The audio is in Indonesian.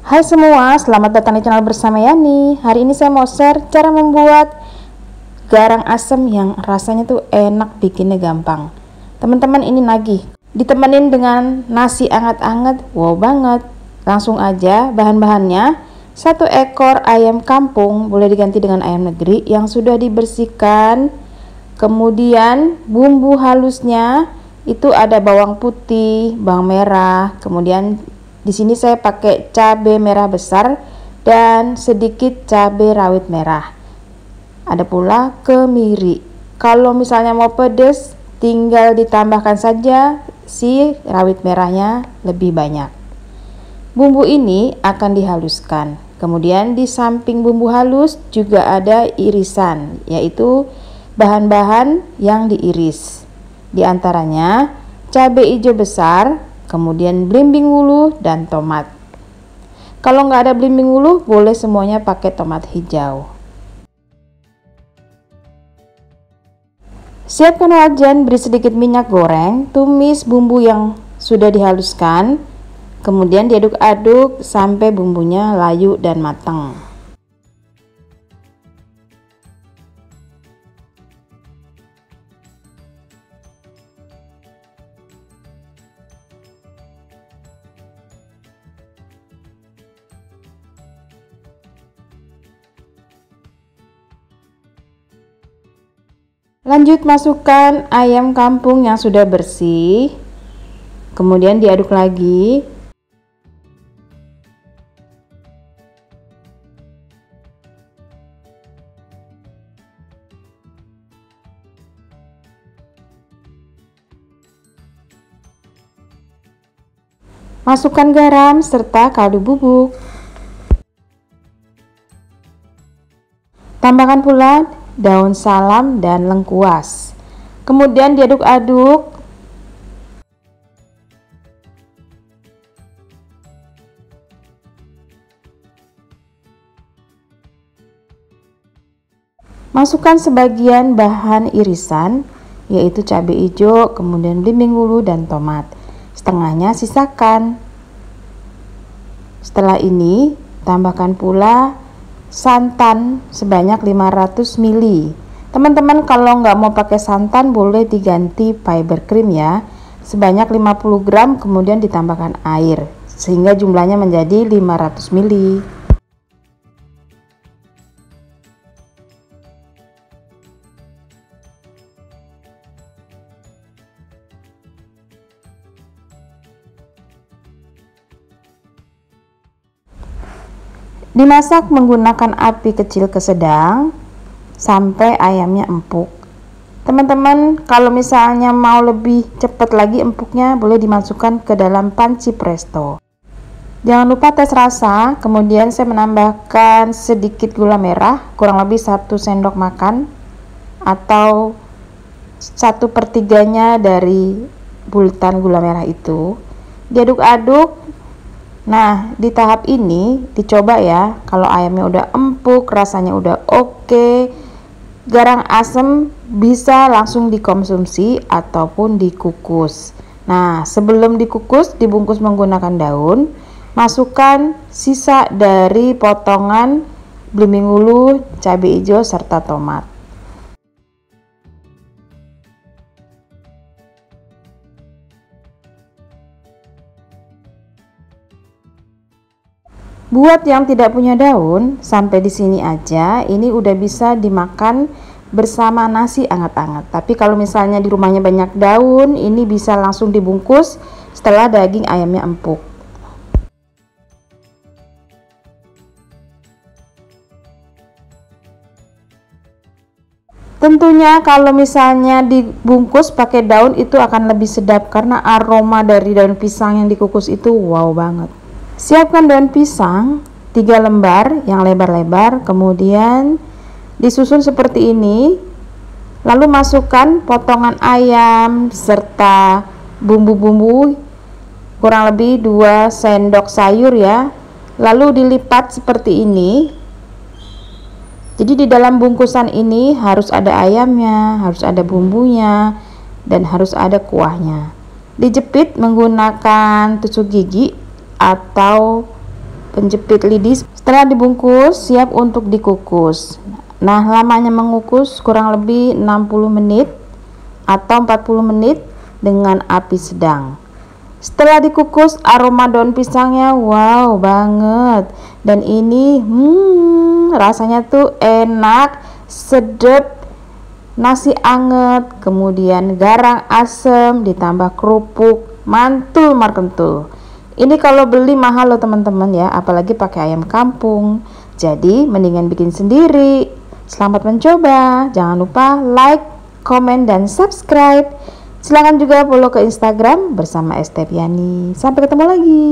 Hai semua, selamat datang di channel bersama Yani. Hari ini saya mau share cara membuat garang asem yang rasanya tuh enak, bikinnya gampang. Teman-teman, ini nagih. Ditemenin dengan nasi anget-anget, wow banget. Langsung aja, bahan-bahannya: 1 ekor ayam kampung, boleh diganti dengan ayam negeri yang sudah dibersihkan. Kemudian bumbu halusnya itu ada bawang putih, bawang merah, kemudian di sini saya pakai cabai merah besar dan sedikit cabai rawit merah. Ada pula kemiri. Kalau misalnya mau pedas, tinggal ditambahkan saja si rawit merahnya lebih banyak. Bumbu ini akan dihaluskan. Kemudian di samping bumbu halus juga ada irisan, yaitu bahan-bahan yang diiris. Di antaranya cabai hijau besar, kemudian belimbing wuluh dan tomat. Kalau nggak ada belimbing wuluh, boleh semuanya pakai tomat hijau. Siapkan wajan, beri sedikit minyak goreng, tumis bumbu yang sudah dihaluskan, kemudian diaduk-aduk sampai bumbunya layu dan matang. Lanjut masukkan ayam kampung yang sudah bersih, kemudian diaduk lagi. Masukkan garam serta kaldu bubuk. Tambahkan pula daun salam dan lengkuas. Kemudian diaduk-aduk. Masukkan sebagian bahan irisan, yaitu cabai hijau, kemudian belimbing wuluh dan tomat. Setengahnya sisakan. Setelah ini, tambahkan pula santan sebanyak 500 ml. Teman-teman, kalau nggak mau pakai santan, boleh diganti fiber cream ya, sebanyak 50 gram, kemudian ditambahkan air sehingga jumlahnya menjadi 500 ml. Dimasak menggunakan api kecil ke sedang sampai ayamnya empuk. Teman-teman, kalau misalnya mau lebih cepat lagi empuknya, boleh dimasukkan ke dalam panci presto. Jangan lupa tes rasa. Kemudian saya menambahkan sedikit gula merah, kurang lebih 1 sendok makan atau 1/3 dari bulatan gula merah itu. Diaduk-aduk. Nah, di tahap ini dicoba ya, kalau ayamnya udah empuk, rasanya udah oke, garang asem bisa langsung dikonsumsi ataupun dikukus. Nah, sebelum dikukus, dibungkus menggunakan daun, masukkan sisa dari potongan belimbing wuluh, cabai hijau, serta tomat. Buat yang tidak punya daun, sampai di sini aja, ini udah bisa dimakan bersama nasi anget-anget. Tapi kalau misalnya di rumahnya banyak daun, ini bisa langsung dibungkus setelah daging ayamnya empuk. Tentunya kalau misalnya dibungkus pakai daun itu akan lebih sedap karena aroma dari daun pisang yang dikukus itu wow banget. Siapkan daun pisang 3 lembar yang lebar-lebar, kemudian disusun seperti ini. Lalu masukkan potongan ayam serta bumbu-bumbu, kurang lebih 2 sendok sayur ya. Lalu dilipat seperti ini. Jadi di dalam bungkusan ini harus ada ayamnya, harus ada bumbunya, dan harus ada kuahnya. Dijepit menggunakan tusuk gigi atau penjepit lidi. Setelah dibungkus, siap untuk dikukus. Nah, lamanya mengukus kurang lebih 60 menit atau 40 menit dengan api sedang. Setelah dikukus, aroma daun pisangnya wow banget. Dan ini rasanya tuh enak, sedap. Nasi anget, kemudian garang asem, ditambah kerupuk, mantul markentul. Ini kalau beli mahal loh teman-teman ya, apalagi pakai ayam kampung. Jadi mendingan bikin sendiri. Selamat mencoba. Jangan lupa like, komen, dan subscribe. Silahkan juga follow ke Instagram bersama Estepiani. Sampai ketemu lagi.